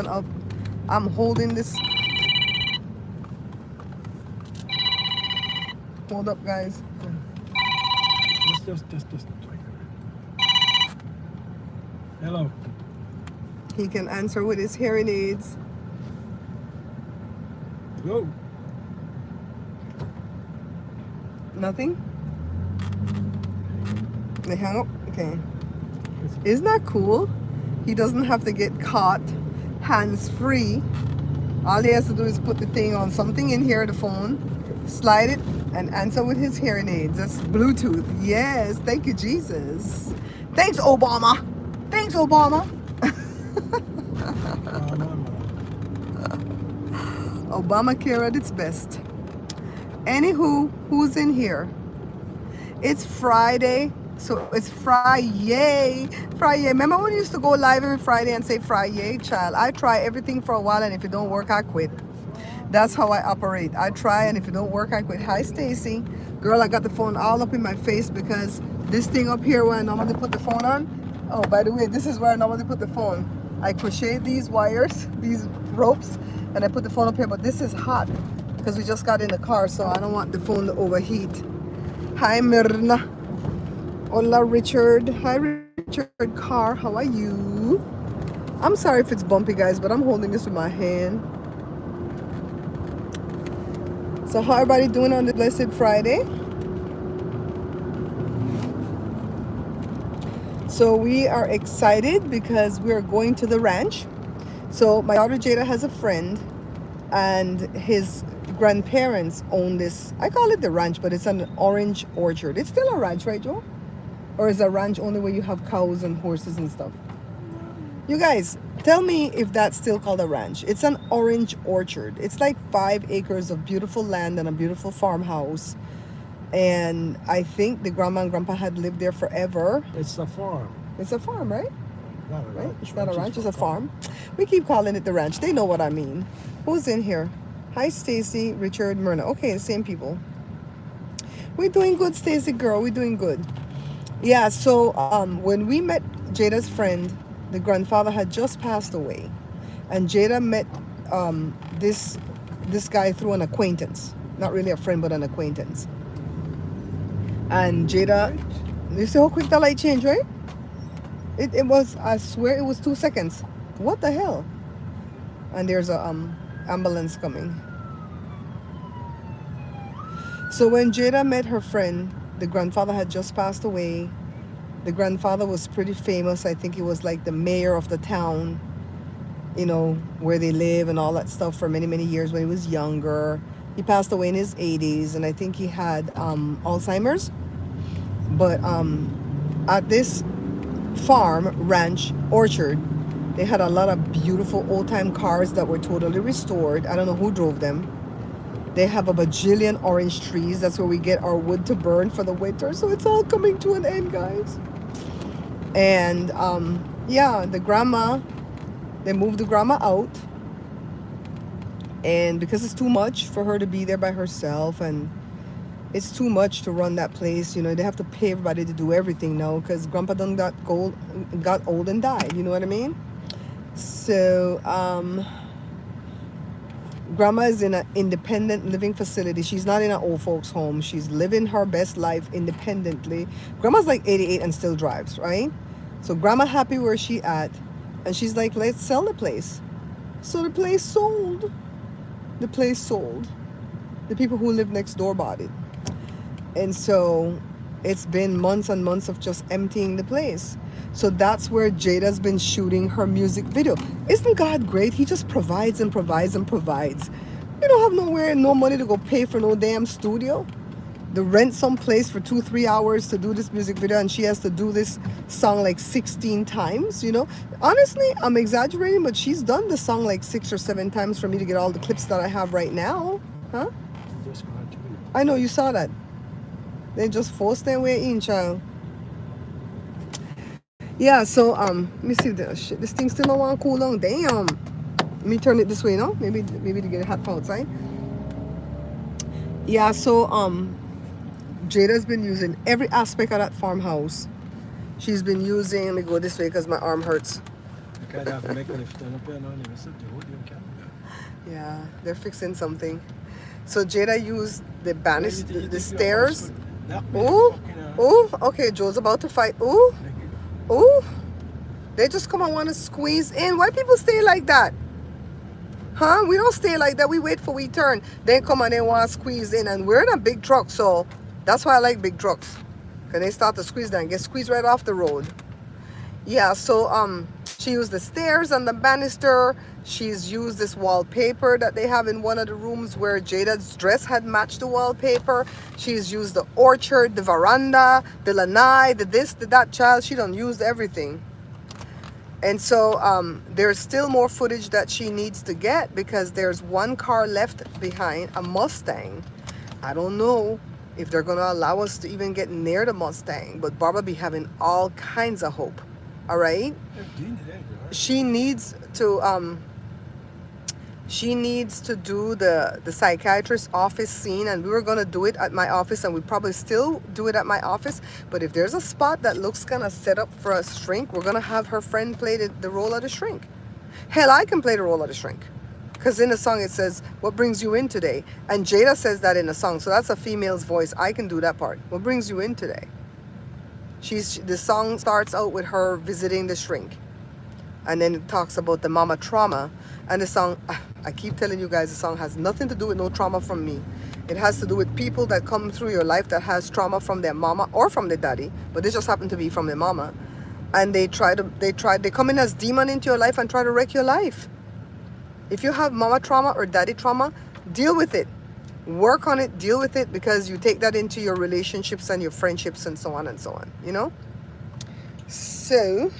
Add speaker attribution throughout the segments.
Speaker 1: on up. I'm holding this. Hold up, guys.
Speaker 2: Just like that. Hello.
Speaker 1: He can answer with his hearing aids.
Speaker 2: Hello.
Speaker 1: Nothing? They hang up? Okay. Isn't that cool? He doesn't have to get caught hands-free. All he has to do is put the thing on something in here, the phone, slide it, and answer with his hearing aids. That's Bluetooth. Yes, thank you, Jesus. Thanks, Obama. Thanks, Obama. Obamacare at its best. Anywho, who's in here? It's Friday, so it's Friday. Friday. Remember when we used to go live every Friday and say Friday, child? I try everything for a while, and if it don't work, I quit. That's how I operate. I try, and if it don't work, I quit. Hi, Stacy. Girl, I got the phone all up in my face because this thing up here where I normally put the phone on. Oh, by the way, this is where I normally put the phone. I crochet these wires, these ropes, and I put the phone up here, but this is hot because we just got in the car, so I don't want the phone to overheat. Hi, Mirna. Hola, Richard. Hi, Richard Carr. How are you? I'm sorry if it's bumpy, guys, but I'm holding this with my hand. So how everybody doing on the Blessed Friday? So we are excited because we are going to the ranch. So my daughter Jada has a friend, and his grandparents own this. I call it the ranch, but it's an orange orchard. It's still a ranch, right, Joe? Or is a ranch only where you have cows and horses and stuff? You guys, tell me if that's still called a ranch. It's an orange orchard. It's like 5 acres of beautiful land and a beautiful farmhouse. And I think the grandma and grandpa had lived there forever.
Speaker 2: It's a farm.
Speaker 1: It's a farm, right?
Speaker 2: Not a
Speaker 1: Right?
Speaker 2: ranch.
Speaker 1: It's not a ranch, it's a farm. We keep calling it the ranch. They know what I mean. Who's in here? Hi, Stacy, Richard, Myrna. Okay, the same people. We're doing good, Stacy girl. We're doing good. Yeah, so when we met Jada's friend, the grandfather had just passed away. And Jada met this guy through an acquaintance. Not really a friend, but an acquaintance. And Jada, you see how quick the light changed, right? It was, I swear it was 2 seconds. What the hell? And there's a ambulance coming. So when Jada met her friend, the grandfather had just passed away. The grandfather was pretty famous. I think he was like the mayor of the town, you know, where they live and all that stuff for many, many years when he was younger. He passed away in his 80s, and I think he had Alzheimer's. But at this farm, ranch, orchard, they had a lot of beautiful old-time cars that were totally restored. I don't know who drove them. They have a bajillion orange trees. That's where we get our wood to burn for the winter. So it's all coming to an end, guys. And yeah, the grandma, they moved the grandma out. And because it's too much for her to be there by herself, and it's too much to run that place, you know, they have to pay everybody to do everything now because grandpa done got old and died, you know what I mean? So grandma is in an independent living facility. She's not in an old folks home. She's living her best life independently. Grandma's like 88 and still drives, right? So grandma happy where she at, and she's like, let's sell the place. So the place sold. The place sold. The people who live next door bought it. And so it's been months and months of just emptying the place. So that's where Jada's been shooting her music video. Isn't God great? He just provides and provides and provides. You don't have no money to go pay for no damn studio. To rent some place for 2-3 hours to do this music video, and she has to do this song like 16 times, you know? Honestly, I'm exaggerating, but she's done the song like 6 or 7 times for me to get all the clips that I have right now. Huh? I know, you saw that. They just forced their way in, child. Yeah, so let me see this shit. This thing still don't want to cool down. Damn. Let me turn it this way, no? Maybe to get it hot from outside. Yeah, so Jada's been using every aspect of that farmhouse. She's been using, let me go this way because my arm hurts.
Speaker 2: kind of make it stand up here now and listen to hold your camera.
Speaker 1: Yeah, they're fixing something. So Jada used the banister,
Speaker 2: You
Speaker 1: the
Speaker 2: think you're old
Speaker 1: stairs.
Speaker 2: school? That way
Speaker 1: Ooh,
Speaker 2: fucking,
Speaker 1: ooh. Okay, Joe's about to fight. Ooh, ooh. They just come and want to squeeze in. Why people stay like that? Huh? We don't stay like that. We wait for we turn. They come and they want to squeeze in. And we're in a big truck, so that's why I like big trucks. Because they start to squeeze down. Get squeezed right off the road. Yeah, so she used the stairs and the banister. She's used this wallpaper that they have in one of the rooms where Jada's dress had matched the wallpaper. She's used the orchard, the veranda, the lanai, the this, the that. Child, she done used everything. And so there's still more footage that she needs to get because there's one car left behind, a Mustang. I don't know if they're going to allow us to even get near the Mustang, but Barbara be having all kinds of hope. All right? She needs to do the psychiatrist's office scene, and we were going to do it at my office, and we probably still do it at my office. But if there's a spot that looks kind of set up for a shrink, we're going to have her friend play the role of the shrink. Hell, I can play the role of the shrink, because in the song it says, what brings you in today? And Jada says that in the song, so that's a female's voice. I can do that part. What brings you in today? The song starts out with her visiting the shrink, and then it talks about the mama trauma. And the song, I keep telling you guys, the song has nothing to do with no trauma from me. It has to do with people that come through your life that has trauma from their mama or from their daddy, but this just happened to be from their mama. And they come in as demon into your life and try to wreck your life. If you have mama trauma or daddy trauma, deal with it. Work on it, deal with it, because you take that into your relationships and your friendships and so on and so on, you know? So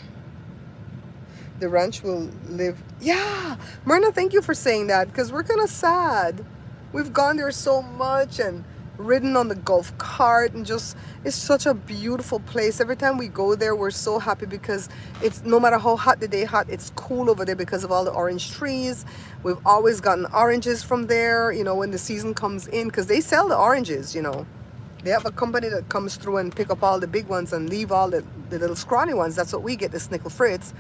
Speaker 1: the ranch will live. Yeah, Myrna, thank you for saying that, because we're kind of sad. We've gone there so much and ridden on the golf cart, and just, it's such a beautiful place. Every time we go there, we're so happy because it's, no matter how hot the day hot, it's cool over there because of all the orange trees. We've always gotten oranges from there, you know, when the season comes in, because they sell the oranges, you know. They have a company that comes through and pick up all the big ones and leave all the little scrawny ones. That's what we get, the snickle fritz.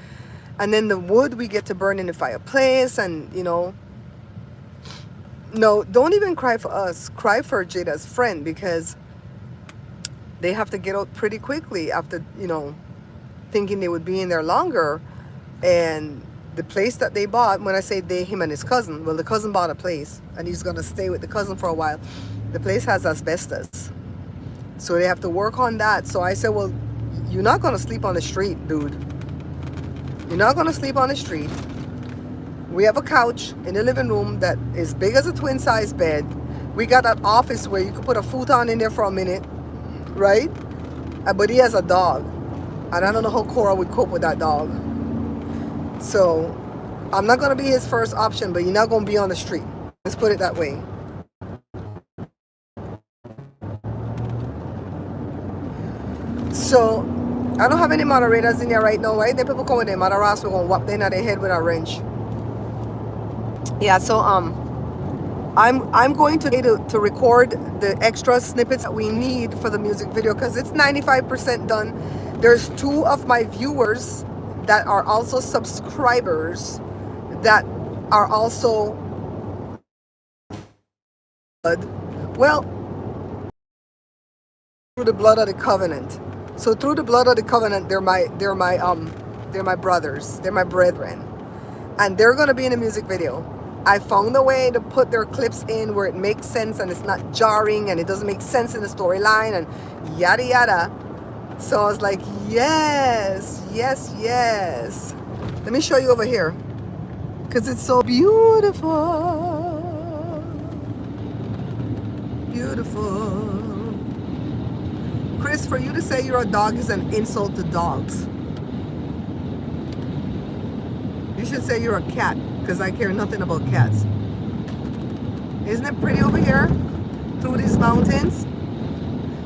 Speaker 1: And then the wood we get to burn in the fireplace, and, you know. No, don't even cry for us. Cry for Jada's friend, because they have to get out pretty quickly after, you know, thinking they would be in there longer. And the place that they bought, when I say they, him and his cousin, well, the cousin bought a place and he's going to stay with the cousin for a while. The place has asbestos. So they have to work on that. So I said, well, you're not going to sleep on the street, dude. You're not going to sleep on the street. We have a couch in the living room that is big as a twin size bed. We got that office where you could put a futon in there for a minute, right? But he has a dog, and I don't know how Cora would cope with that dog. So I'm not going to be his first option, but you're not going to be on the street. Let's put it that way. So I don't have any moderators in here right now, right? The people come with their moderators, we're going to whap them in their head with a wrench. Yeah, so I'm going to record the extra snippets that we need for the music video, because it's 95% done. There's 2 of my viewers that are also subscribers that are also, well, through the blood of the covenant. So through the blood of the covenant, they're my brothers, they're my brethren, and they're gonna be in a music video. I found a way to put their clips in where it makes sense and it's not jarring and it doesn't make sense in the storyline and yada yada. So I was like, yes, yes, yes. Let me show you over here, because it's so beautiful. Beautiful. Chris, for you to say you're a dog is an insult to dogs. You should say you're a cat, because I care nothing about cats. Isn't it pretty over here? Through these mountains?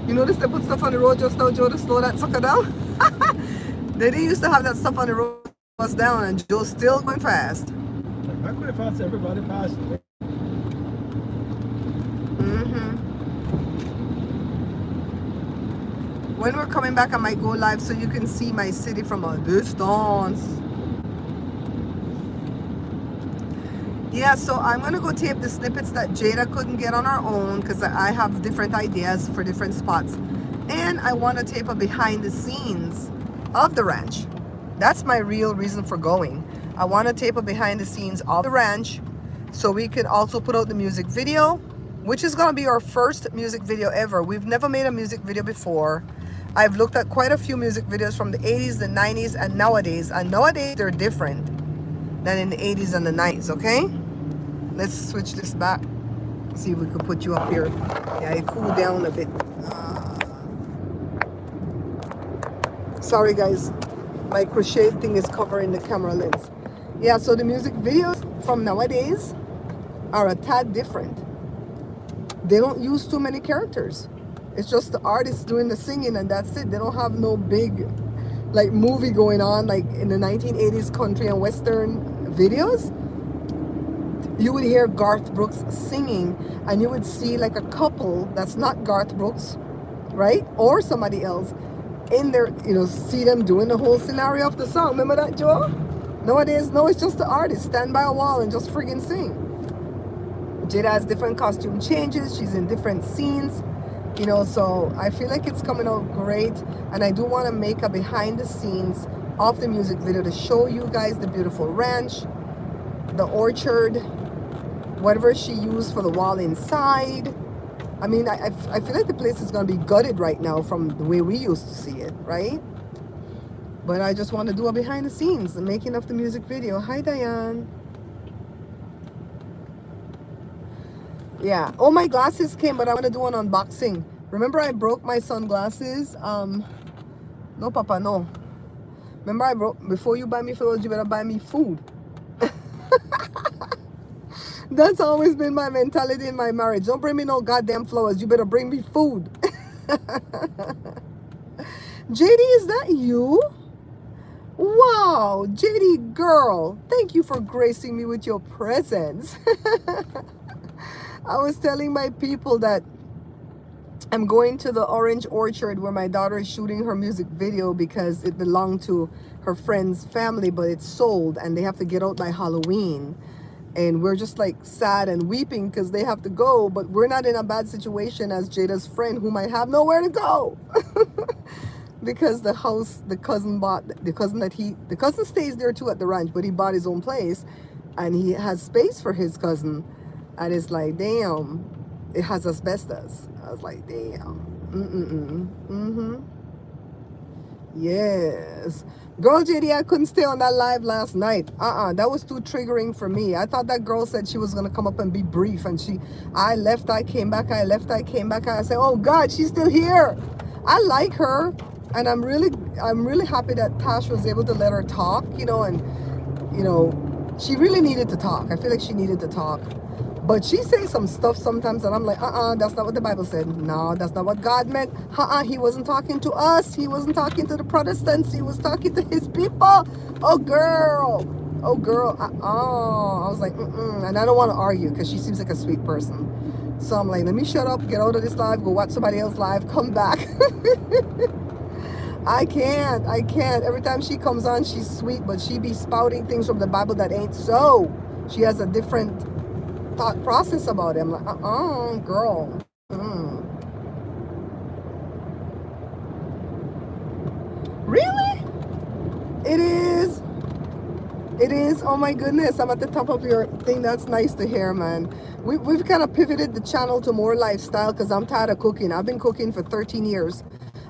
Speaker 1: You notice they put stuff on the road just now, Joe, to slow that sucker down? They didn't used to have that stuff on the road was down, and Joe's still going fast.
Speaker 2: Back when fast everybody passed away.
Speaker 1: When we're coming back, I might go live so you can see my city from a distance. Yeah, so I'm gonna go tape the snippets that Jada couldn't get on her own because I have different ideas for different spots. And I want to tape a behind the scenes of the ranch. That's my real reason for going. I want to tape a behind the scenes of the ranch so we can also put out the music video, which is gonna be our first music video ever. We've never made a music video before. I've looked at quite a few music videos from the 80s, the 90s, and nowadays they're different than in the 80s and the 90s, okay? Let's switch this back. See if we could put you up here. Yeah, it cooled down a bit. Sorry guys, my crochet thing is covering the camera lens. Yeah, so the music videos from nowadays are a tad different. They don't use too many characters. It's just the artist doing the singing and that's it. They don't have no big like movie going on like in the 1980s country and western videos. You would hear Garth Brooks singing and you would see like a couple that's not Garth Brooks, right? Or somebody else in there, you know, see them doing the whole scenario of the song. Remember that, Joe? Nowadays, no, it's just the artist stand by a wall and just friggin' sing. Jada has different costume changes. She's in different scenes, you know, so I feel like it's coming out great. And I do want to make a behind the scenes of the music video to show you guys the beautiful ranch, the orchard, whatever she used for the wall inside. I mean, I feel like the place is going to be gutted right now from the way we used to see it, right? But I just want to do a behind the scenes, the making of the music video. Hi, Diane. Yeah. Oh, my glasses came, but I want to do an unboxing. Remember I broke my sunglasses? No, Papa, no. Remember I broke, before you buy me flowers, you better buy me food. That's always been my mentality in my marriage. Don't bring me no goddamn flowers. You better bring me food. JD, is that you? Wow, JD girl. Thank you for gracing me with your presence. I was telling my people that I'm going to the orange orchard where my daughter is shooting her music video because it belonged to her friend's family, but it's sold and they have to get out by Halloween. And we're just like sad and weeping because they have to go, but we're not in a bad situation as Jada's friend who might have nowhere to go. Because the house the cousin bought, the cousin stays there too at the ranch, but he bought his own place and he has space for his cousin. And it's like, damn, it has asbestos. I was like, damn. Yes. Girl, JD, I couldn't stay on that live last night. That was too triggering for me. I thought that girl said she was going to come up and be brief. And I left, I came back, I left, I came back. I said, oh God, she's still here. I like her. And I'm really happy that Tash was able to let her talk, you know, and, you know, she really needed to talk. I feel like she needed to talk. But she says some stuff sometimes and I'm like, that's not what the Bible said. No, that's not what God meant. He wasn't talking to us. He wasn't talking to the Protestants. He was talking to his people. Oh, girl. I was like, And I don't want to argue because she seems like a sweet person. So I'm like, let me shut up, get out of this live, go watch somebody else live, come back. I can't. Every time she comes on, she's sweet, but she be spouting things from the Bible that ain't so. She has a different thought process about it. I'm like, girl. Really? It is. Oh my goodness, I'm at the top of your thing. That's nice to hear, man. We've kind of pivoted the channel to more lifestyle because I'm tired of cooking. I've been cooking for 13 years.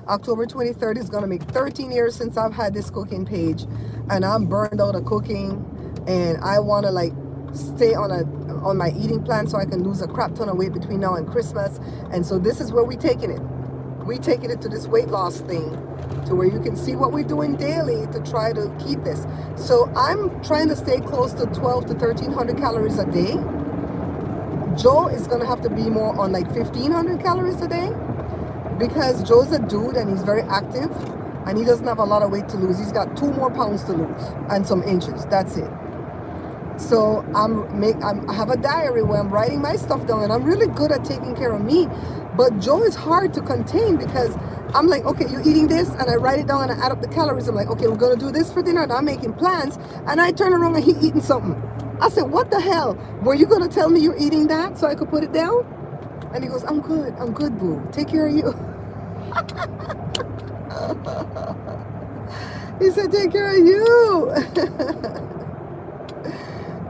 Speaker 1: October 23rd is going to make 13 years since I've had this cooking page, and I'm burned out of cooking, and I want to like stay on my eating plan so I can lose a crap ton of weight between now and Christmas. And so this is where we're taking it to this weight loss thing, to where you can see what we're doing daily to try to keep this. So I'm trying to stay close to 12 to 1300 calories a day. Joe is gonna have to be more on like 1500 calories a day because Joe's a dude and he's very active and he doesn't have a lot of weight to lose. He's got 2 more pounds to lose and some inches. That's it. So I have a diary where I'm writing my stuff down, and I'm really good at taking care of me. But Joe is hard to contain because I'm like, okay, you're eating this, and I write it down and I add up the calories. I'm like, okay, we're gonna do this for dinner, and I'm making plans, and I turn around and he eating something. I said, what the hell? Were you gonna tell me you're eating that so I could put it down? And he goes, I'm good, boo. Take care of you. He said, take care of you.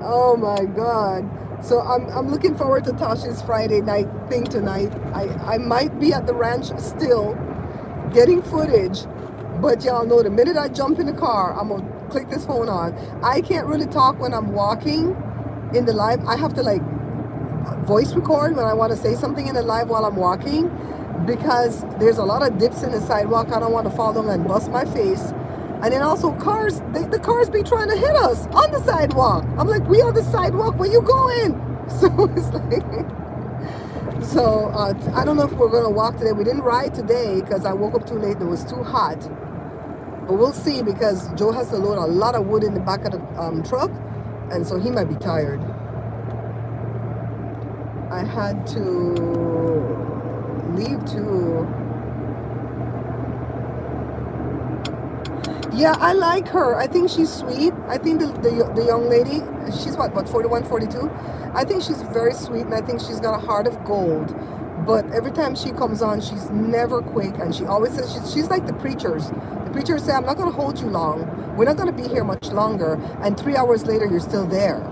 Speaker 1: Oh my God. So I'm looking forward to Tasha's Friday night thing tonight. I might be at the ranch still getting footage, but y'all know the minute I jump in the car, I'm gonna click this phone on. I can't really talk when I'm walking in the live. I have to like voice record when I want to say something in the live while I'm walking, because there's a lot of dips in the sidewalk. I don't want to fall down and bust my face. And then also cars, the cars be trying to hit us on the sidewalk. I'm like, we on the sidewalk, where you going? So it's like, so I don't know if we're gonna walk today. We didn't ride today because I woke up too late and it was too hot. But we'll see, because Joe has to load a lot of wood in the back of the truck, and so he might be tired. I had to leave to... Yeah, I like her. I think she's sweet. I think the young lady, she's what, 41, 42? I think she's very sweet, and I think she's got a heart of gold. But every time she comes on, she's never quick, and she always says, she's like the preachers. The preachers say, I'm not going to hold you long. We're not going to be here much longer. And 3 hours later, you're still there.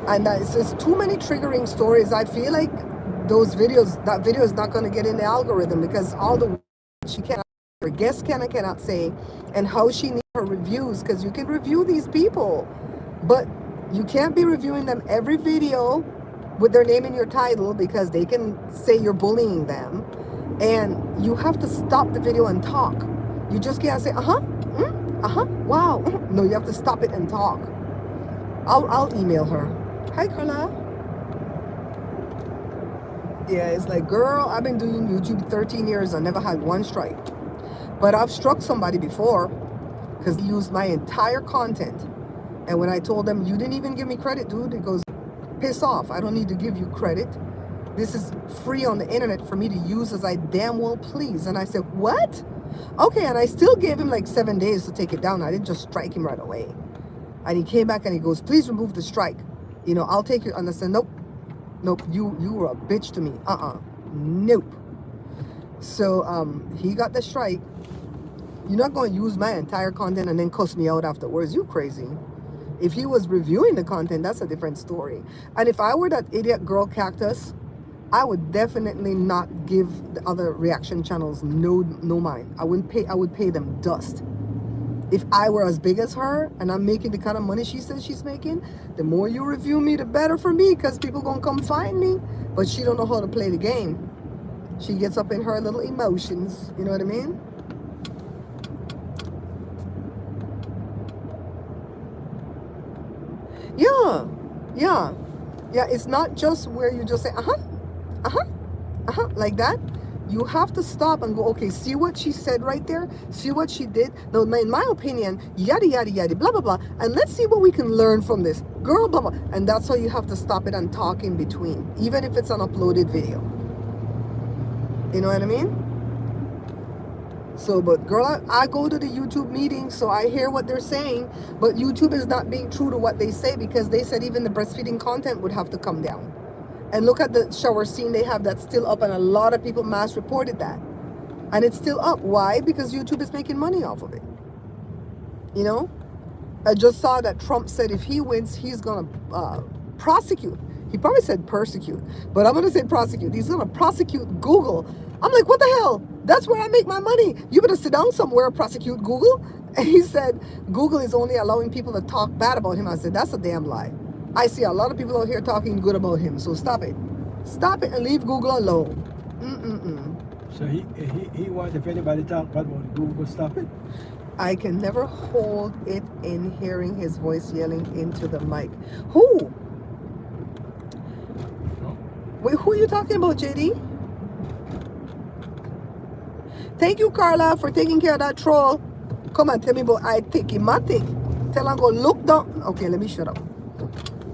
Speaker 1: And it's just too many triggering stories. I feel like that video is not going to get in the algorithm, because all the she cannot, her guests cannot say, and how she needs her reviews, because you can review these people, but you can't be reviewing them every video with their name in your title, because they can say you're bullying them, and you have to stop the video and talk. You just can't say wow. No, you have to stop it and talk. I'll email her. Hi, Carla. Yeah, it's like, girl, I've been doing YouTube 13 years. I never had one strike. But I've struck somebody before because he used my entire content. And when I told them, you didn't even give me credit, dude, he goes, piss off. I don't need to give you credit. This is free on the internet for me to use as I damn well please. And I said, what? Okay, and I still gave him like 7 days to take it down. I didn't just strike him right away. And he came back and he goes, please remove the strike. You know, I'll take it. And I said, nope, you were a bitch to me. Nope. So he got the strike. You're not going to use my entire content and then cuss me out afterwards. You crazy. If he was reviewing the content, that's a different story. And if I were that idiot girl Cactus, I would definitely not give the other reaction channels no mind. I would pay them dust. If I were as big as her and I'm making the kind of money she says she's making, the more you review me, the better for me, because people gonna come find me. But she don't know how to play the game. She gets up in her little emotions. You know what I mean? Yeah. It's not just where you just say, like that. You have to stop and go, okay, see what she said right there? See what she did? Now, in my opinion, yada, yada, yada, blah, blah, blah. And let's see what we can learn from this. Girl, blah, blah. And that's how you have to stop it and talk in between, even if it's an uploaded video. You know what I mean? So, but girl, I go to the YouTube meetings, so I hear what they're saying. But YouTube is not being true to what they say, because they said even the breastfeeding content would have to come down. And look at the shower scene they have that's still up, and a lot of people mass reported that. And it's still up. Why? Because YouTube is making money off of it. You know? I just saw that Trump said if he wins, he's going to prosecute. He probably said persecute, but I'm going to say prosecute. He's going to prosecute Google. I'm like, what the hell? That's where I make my money. You better sit down somewhere and prosecute Google. And he said Google is only allowing people to talk bad about him. I said, that's a damn lie. I see a lot of people out here talking good about him, so stop it. Stop it and leave Google alone.
Speaker 2: So he wants, if anybody talk bad about Google, stop it?
Speaker 1: I can never hold it in hearing his voice yelling into the mic. Who?
Speaker 2: No.
Speaker 1: Wait, who are you talking about, JD? Thank you, Carla, for taking care of that troll. Come on, tell me about I think. He might think. Tell him go look down. Okay, let me shut up.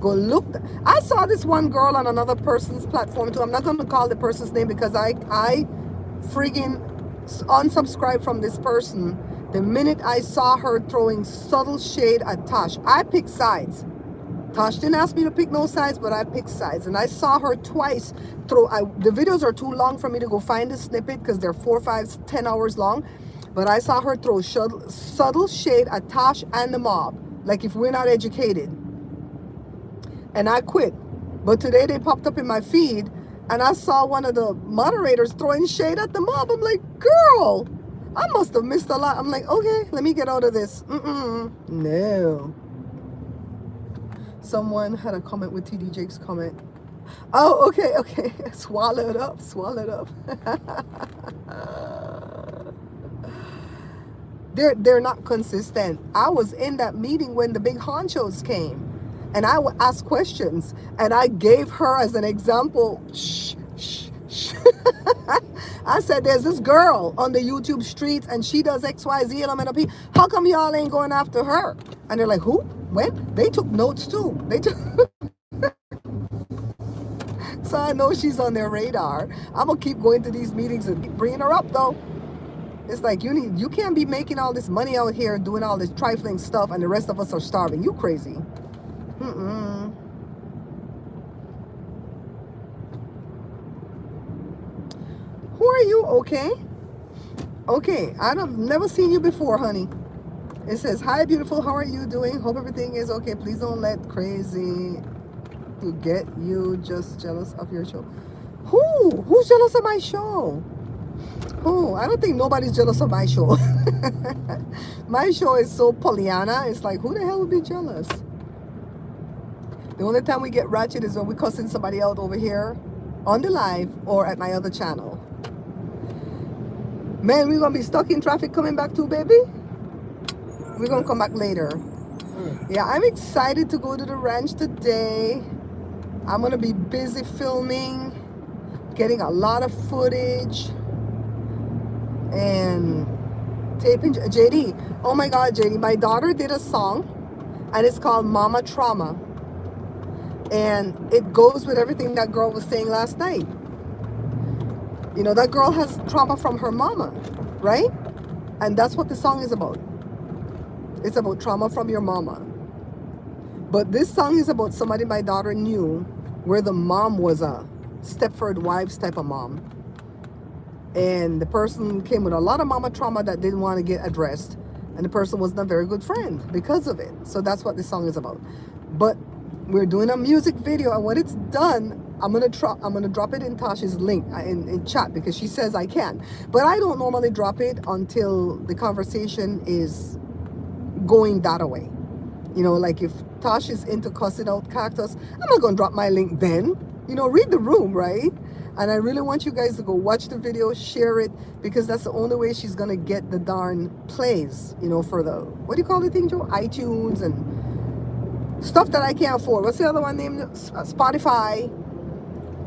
Speaker 1: Go look. I saw this one girl on another person's platform too. I'm not going to call the person's name because I friggin' unsubscribed from this person the minute I saw her throwing subtle shade at Tosh. I picked sides. Tosh didn't ask me to pick no sides, but I picked sides. And I saw her twice throw. The videos are too long for me to go find the snippet because they're 4, 5, 10 hours long. But I saw her throw subtle shade at Tosh and the mob. Like if we're not educated. And I quit. But today they popped up in my feed and I saw one of the moderators throwing shade at the mob. I'm like, girl, I must have missed a lot. I'm like, okay, let me get out of this. No. Someone had a comment with TD Jake's comment. Oh, okay. Swallow it up. They're not consistent. I was in that meeting when the big honchos came. And I would ask questions, and I gave her as an example. Shh. I said, there's this girl on the YouTube streets, and she does X, Y, Z, and I'm in a P. How come y'all ain't going after her? And they're like, who? When? They took notes too. They took. So I know she's on their radar. I'm gonna keep going to these meetings and keep bringing her up though. It's like you can't be making all this money out here doing all this trifling stuff, and the rest of us are starving. You crazy? Who are you? Okay. I've never seen you before, honey. It says, hi, beautiful. How are you doing? Hope everything is okay. Please don't let crazy to get you just jealous of your show. Who's jealous of my show? Who? I don't think nobody's jealous of my show. My show is so Pollyanna. It's like, who the hell would be jealous? The only time we get ratchet is when we're cussing somebody out over here on the live or at my other channel. Man, we're going to be stuck in traffic coming back too, baby. We're going to come back later. Yeah, I'm excited to go to the ranch today. I'm going to be busy filming, getting a lot of footage, and taping. JD, oh my God, JD, my daughter did a song, and it's called Mama Trauma. And it goes with everything that girl was saying last night. You know, that girl has trauma from her mama, right? And that's what the song is about. It's about trauma from your mama. But this song is about somebody my daughter knew where the mom was a Stepford Wives type of mom. And the person came with a lot of mama trauma that didn't want to get addressed. And the person wasn't a very good friend because of it. So that's what this song is about. But we're doing a music video, and when it's done, I'm gonna drop it in Tasha's link in chat because she says I can. But I don't normally drop it until the conversation is going that way. You know, like if Tosh is into cussing out Cactus, I'm not gonna drop my link then. You know, read the room, right? And I really want you guys to go watch the video, share it, because that's the only way she's gonna get the darn plays, you know, for the, what do you call the thing, Joe? iTunes and stuff that I can't afford. What's the other one named? Spotify,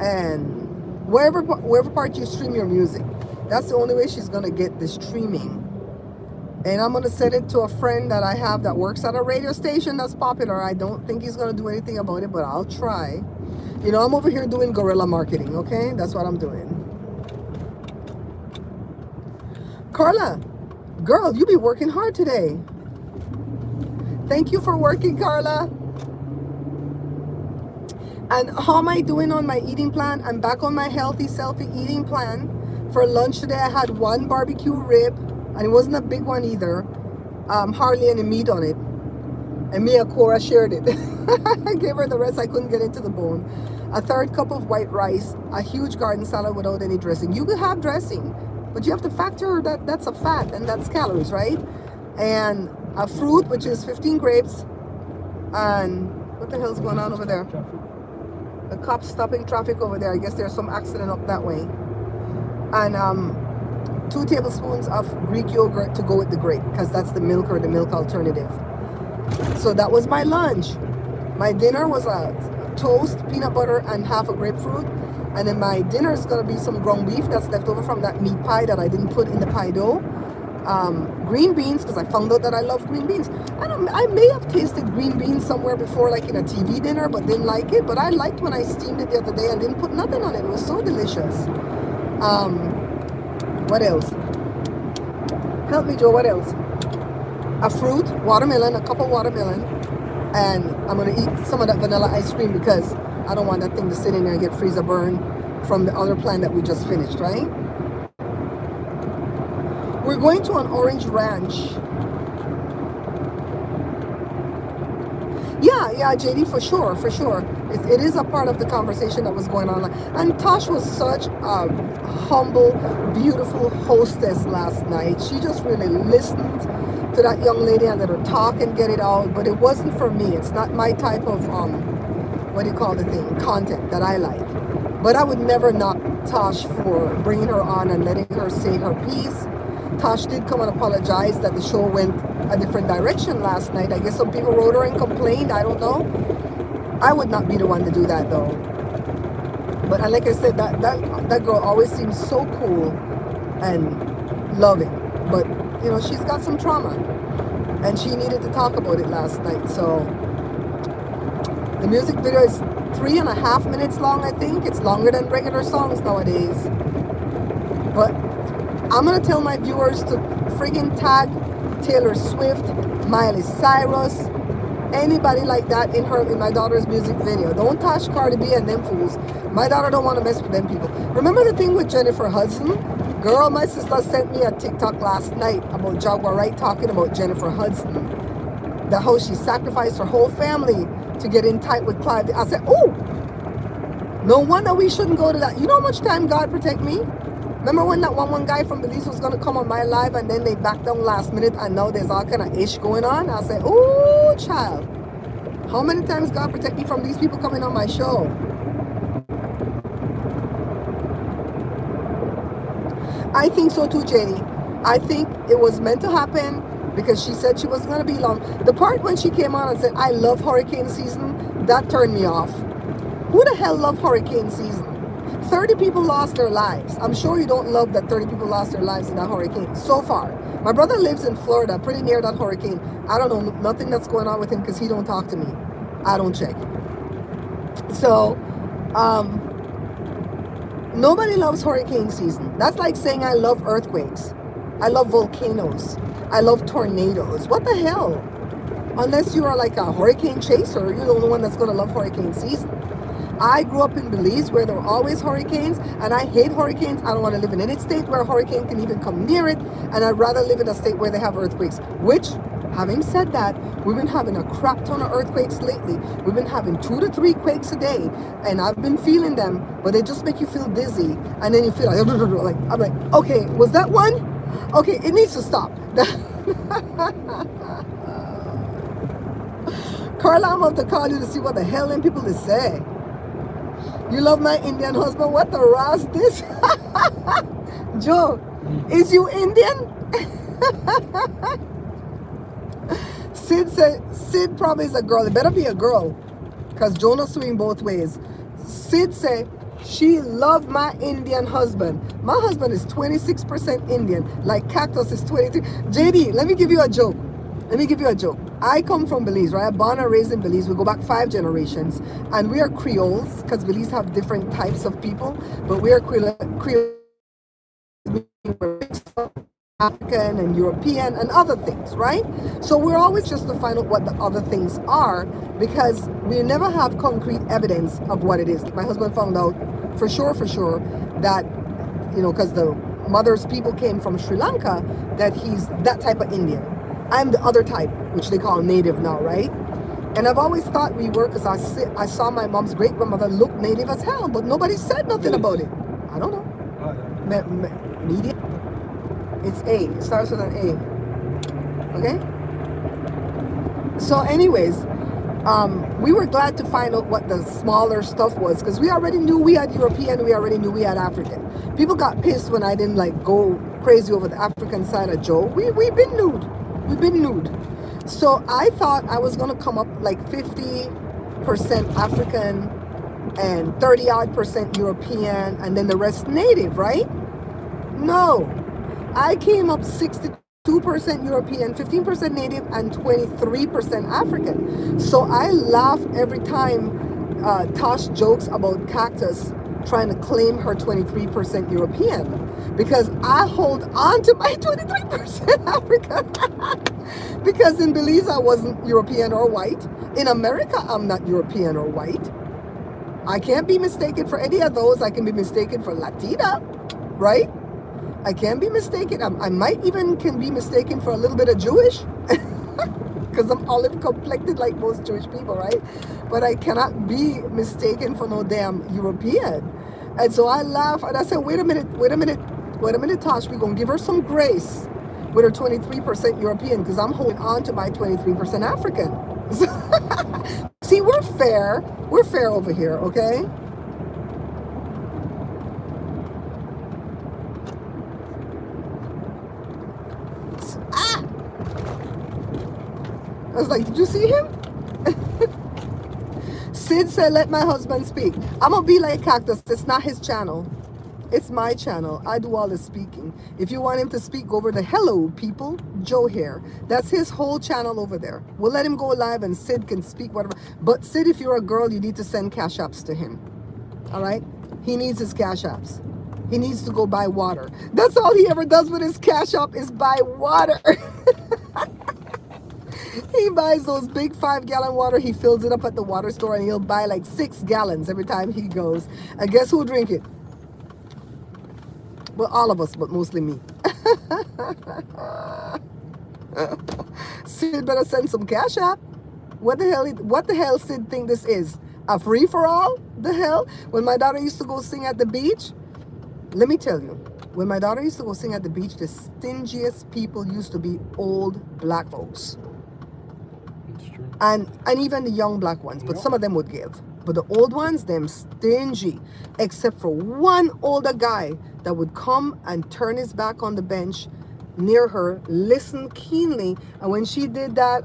Speaker 1: and wherever part you stream your music. That's the only way she's gonna get the streaming. And I'm gonna send it to a friend that I have that works at a radio station that's popular. I don't think he's gonna do anything about it, but I'll try. You know, I'm over here doing guerrilla marketing, okay? That's what I'm doing. Carla, girl, you be working hard today. Thank you for working, Carla. And how am I doing on my eating plan? I'm back on my healthy, selfie eating plan. For lunch today, I had one barbecue rib, and it wasn't a big one either. Hardly any meat on it. And Mia Cora shared it. I gave her the rest. I couldn't get into the bone. A third cup of white rice, a huge garden salad without any dressing. You could have dressing, but you have to factor that that's a fat and that's calories, right? And a fruit, which is 15 grapes. And what the hell's going on over there? The cops stopping traffic over there. I guess there's some accident up that way. And 2 tablespoons of Greek yogurt to go with the grape, because that's the milk or the milk alternative. So that was my lunch. My dinner was a toast, peanut butter, and half a grapefruit. And then my dinner is gonna be some ground beef that's left over from that meat pie that I didn't put in the pie dough. green beans, because I found out that I love green beans. I may have tasted green beans somewhere before, like in a TV dinner, but didn't like it. But I liked when I steamed it the other day and didn't put nothing on it. It was so delicious. What else? Help me, Joe. What else? A fruit, watermelon, a cup of watermelon, and I'm gonna eat some of that vanilla ice cream because I don't want that thing to sit in there and get freezer burn from the other plan that we just finished, right? We're going to an orange ranch. Yeah, JD, for sure, for sure. It is a part of the conversation that was going on. And Tosh was such a humble, beautiful hostess last night. She just really listened to that young lady and let her talk and get it out. But it wasn't for me. It's not my type of, what do you call the thing, content that I like. But I would never knock Tosh for bringing her on and letting her say her piece. Tosh did come and apologize that the show went a different direction last night. I guess some people wrote her and complained. I don't know. I would not be the one to do that though. But like I said, that girl always seems so cool and loving. But you know, she's got some trauma, and she needed to talk about it last night. So the music video is 3.5 minutes long. I think it's longer than regular songs nowadays. But I'm gonna tell my viewers to friggin' tag Taylor Swift, Miley Cyrus, anybody like that in my daughter's music video. Don't touch Cardi B and them fools. My daughter don't want to mess with them people. Remember the thing with Jennifer Hudson? Girl, my sister sent me a TikTok last night about Jaguar Wright talking about Jennifer Hudson. The how she sacrificed her whole family to get in tight with Clive. I said, oh, no wonder we shouldn't go to that. You know how much time God protect me? Remember when that one guy from Belize was going to come on my live and then they backed down last minute and now there's all kind of ish going on? I said, oh, child. How many times God protect me from these people coming on my show? I think so too, JD. I think it was meant to happen because she said she wasn't going to be long. The part when she came on and said, I love hurricane season, that turned me off. Who the hell love hurricane season? 30 people lost their lives. I'm sure you don't love that 30 people lost their lives in that hurricane so far. My brother lives in Florida, pretty near that hurricane. I don't know nothing that's going on with him because he don't talk to me. I don't check. So, nobody loves hurricane season. That's like saying I love earthquakes. I love volcanoes. I love tornadoes. What the hell? Unless you are like a hurricane chaser, you're the only one that's going to love hurricane season. I grew up in Belize where there were always hurricanes, and I hate hurricanes. I don't want to live in any state where a hurricane can even come near it, and I'd rather live in a state where they have earthquakes. Which, having said that, we've been having a crap ton of earthquakes lately. We've been having 2 to 3 quakes a day, and I've been feeling them, but they just make you feel dizzy, and then you feel like I'm like, okay, was that one? Okay, it needs to stop. Carla, I'm about to call you to see what the hell them people is say. You love my Indian husband? What the ras this? Joe, is you Indian? Sid probably is a girl. It better be a girl. Because Jonah swing both ways. Sid say, she loved my Indian husband. My husband is 26% Indian. Like Cactus is 23. JD, let me give you a joke. I come from Belize, right? I'm born and raised in Belize. We go back 5 generations. And we are Creoles, because Belize have different types of people. But we are Creoles, African and European and other things, right? So we're always just to find out what the other things are, because we never have concrete evidence of what it is. My husband found out for sure that, you know, because the mother's people came from Sri Lanka, that he's that type of Indian. I'm the other type, which they call native now, right? And I've always thought we were, because I saw my mom's great-grandmother look native as hell, but nobody said nothing about it. I don't know. Media? It's A. It starts with an A. Okay? So anyways, we were glad to find out what the smaller stuff was, because we already knew we had European, we already knew we had African. People got pissed when I didn't like go crazy over the African side of Joe. We've been nude. So I thought I was gonna come up like 50% African and 30-odd% European, and then the rest native, right? No, I came up 60 2% European, 15% native, and 23% African. So I laugh every time Tosh jokes about Cactus trying to claim her 23% European, because I hold on to my 23% African. Because in Belize I wasn't European or white. In America I'm not European or white. I can't be mistaken for any of those. I can be mistaken for Latina, right? I can be mistaken. I might even can be mistaken for a little bit of Jewish, because I'm olive complected like most Jewish people, right? But I cannot be mistaken for no damn European. And so I laugh and I said, wait a minute, Tosh, we're gonna give her some grace with her 23% European, because I'm holding on to my 23% African. See, we're fair over here, okay? I was like, did you see him? Sid said, let my husband speak. I'm going to be like Cactus. It's not his channel. It's my channel. I do all the speaking. If you want him to speak, go over to Hello People, Joe here. That's his whole channel over there. We'll let him go live and Sid can speak whatever. But Sid, if you're a girl, you need to send cash apps to him. All right? He needs his cash apps. He needs to go buy water. That's all he ever does with his cash app is buy water. He buys those big 5-gallon water. He fills it up at the water store and he'll buy like 6 gallons every time he goes. And guess who'll drink it? Well, all of us, but mostly me. Sid better send some cash app. What the hell Sid think this is? A free for all? The hell? When my daughter used to go sing at the beach, let me tell you, when my daughter used to go sing at the beach, the stingiest people used to be old black folks. And even the young black ones, but some of them would give. But the old ones, them stingy, except for one older guy that would come and turn his back on the bench near her, listen keenly, and when she did that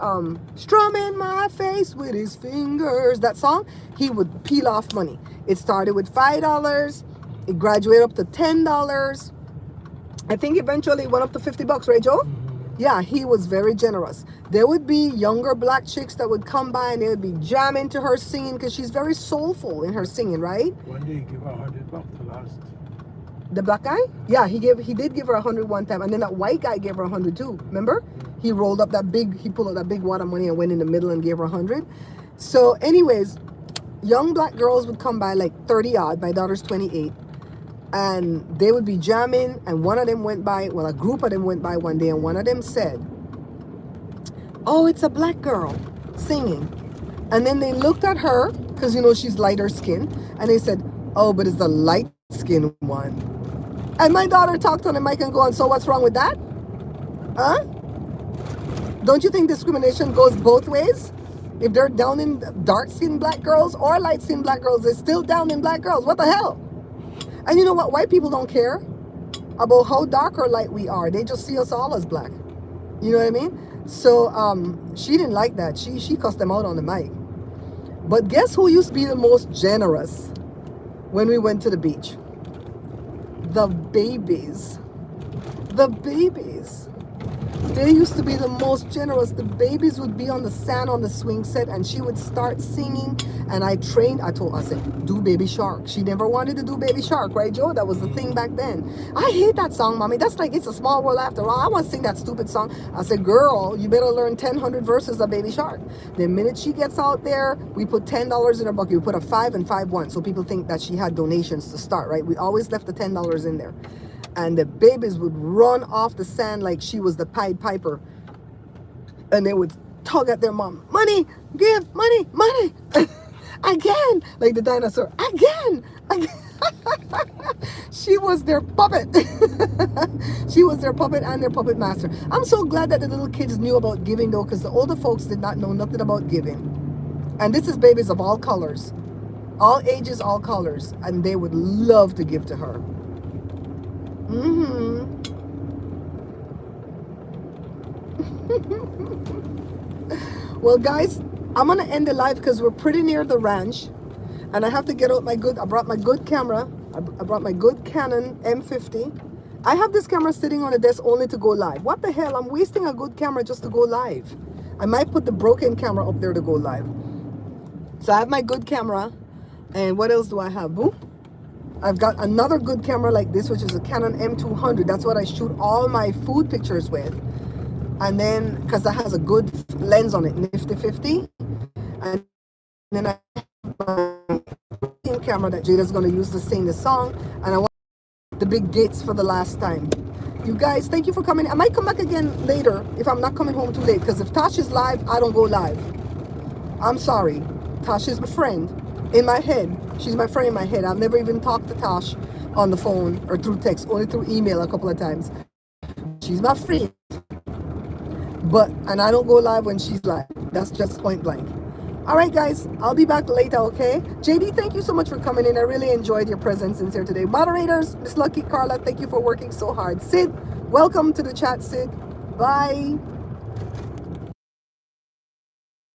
Speaker 1: strumming my face with his fingers, that song, he would peel off money. It started with $5, it graduated up to $10. I think eventually it went up to $50, right, Joe? Yeah, he was very generous. There would be younger black chicks that would come by and they would be jamming to her singing, because she's very soulful in her singing, right?
Speaker 2: One day he gave her $100 to last.
Speaker 1: The black guy? Yeah, he did give her 100 one time, and then that white guy gave her 100 too. Remember? He rolled up he pulled out that big wad of money and went in the middle and gave her 100. So, anyways, young black girls would come by, like 30 odd. My daughter's 28. And they would be jamming, and one of them went by, well, a group of them went by one day, and one of them said, oh, it's a black girl singing. And then they looked at her, because, you know, she's lighter skin, and they said, oh, but it's the light skin one. And my daughter talked on the mic and go on, so what's wrong with that? Huh? Don't you think discrimination goes both ways? If they're down in dark-skinned black girls or light-skinned black girls, they're still down in black girls. What the hell? And you know what? White people don't care about how dark or light we are. They just see us all as black. You know what I mean? So she didn't like that. She cussed them out on the mic. But guess who used to be the most generous when we went to the beach? The babies. The babies. They used to be the most generous. The babies would be on the sand on the swing set, and she would start singing. And I said, do Baby Shark. She never wanted to do Baby Shark, right, Joe? That was the thing back then. I hate that song, Mommy. That's like It's a Small World After All. I want to sing that stupid song. I said, girl, you better learn 100 verses of Baby Shark. The minute she gets out there, we put $10 in her bucket. We put a 5 and 5 1, so people think that she had donations to start, right? We always left the $10 in there. And the babies would run off the sand like she was the Pied Piper. And they would tug at their mom, money, give, money, money. Again, like the dinosaur, again. She was their puppet. She was their puppet and their puppet master. I'm so glad that the little kids knew about giving, though, because the older folks did not know nothing about giving. And this is babies of all colors, all ages, all colors, and they would love to give to her. Well, guys, I'm gonna end the live because we're pretty near the ranch, and I have to get out I brought my good camera. I brought my good Canon M50, I have this camera sitting on a desk only to go live. What the hell? I'm wasting a good camera just to go live. I might put the broken camera up there to go live. So I have my good camera. And what else do I have? Boo? I've got another good camera like this, which is a Canon M200. That's what I shoot all my food pictures with. And then, because that has a good lens on it, nifty 50. And then I have my camera that Jada's going to use to sing the song. And I want the big gates for the last time. You guys, thank you for coming. I might come back again later if I'm not coming home too late. Because if Tosh is live, I don't go live. I'm sorry. Tosh is my friend in my head. She's my friend in my head. I've never even talked to Tosh on the phone or through text, only through email a couple of times. She's my friend. And I don't go live when she's live. That's just point blank. All right, guys, I'll be back later, okay? JD, thank you so much for coming in. I really enjoyed your presence in here today. Moderators, Miss Lucky, Carla, thank you for working so hard. Sid, welcome to the chat, Sid. Bye.